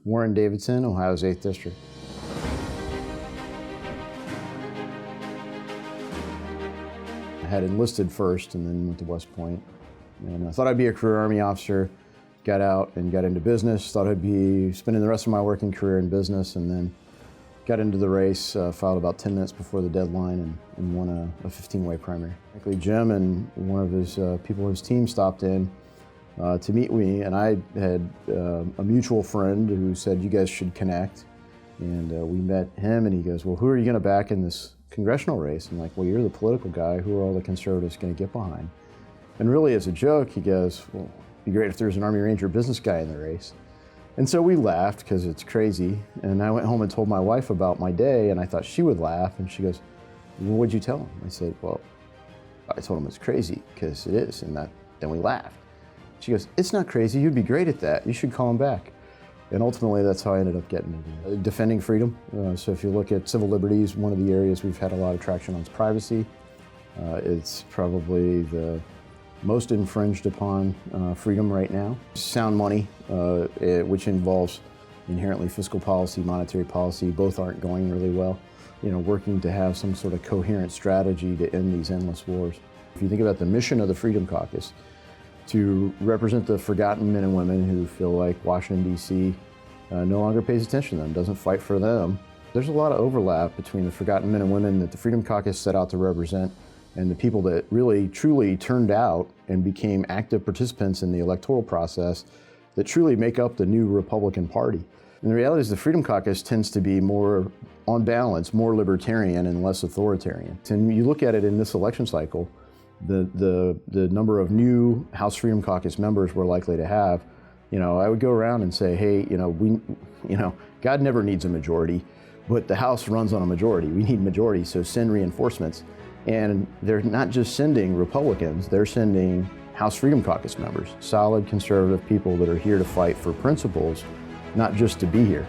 Warren Davidson, Ohio's 8th District. I had enlisted first and then went to West Point. And I thought I'd be a career Army officer, got out and got into business. Thought I'd be spending the rest of my working career in business, and then got into the race, filed about 10 minutes before the deadline and won a 15-way primary. Actually, Jim and one of his people on his team stopped in to meet me, and I had a mutual friend who said, you guys should connect. And we met him, and he goes, well, who are you going to back in this congressional race? I'm like, well, you're the political guy. Who are all the conservatives going to get behind? And really, as a joke, he goes, well, it'd be great if there's an Army Ranger business guy in the race. And so we laughed because it's crazy. And I went home and told my wife about my day, and I thought she would laugh. And she goes, well, what'd you tell him? I said, well, I told him it's crazy because it is. And then we laughed. She goes, it's not crazy. You'd be great at that. You should call him back. And ultimately, that's how I ended up getting it. Defending freedom. So if you look at civil liberties, one of the areas we've had a lot of traction on is privacy. It's probably the most infringed upon freedom right now. Sound money, which involves inherently fiscal policy, monetary policy, both aren't going really well. You know, working to have some sort of coherent strategy to end these endless wars. If you think about the mission of the Freedom Caucus, to represent the forgotten men and women who feel like Washington, D.C. No longer pays attention to them, doesn't fight for them. There's a lot of overlap between the forgotten men and women that the Freedom Caucus set out to represent and the people that really, truly turned out and became active participants in the electoral process that truly make up the new Republican Party. And the reality is the Freedom Caucus tends to be more, on balance, more libertarian and less authoritarian. And you look at it in this election cycle, the number of new House Freedom Caucus members we're likely to have, you know, I would go around and say, hey, God never needs a majority, but the House runs on a majority. We need majority, so send reinforcements. And they're not just sending Republicans, they're sending House Freedom Caucus members, solid conservative people that are here to fight for principles, not just to be here.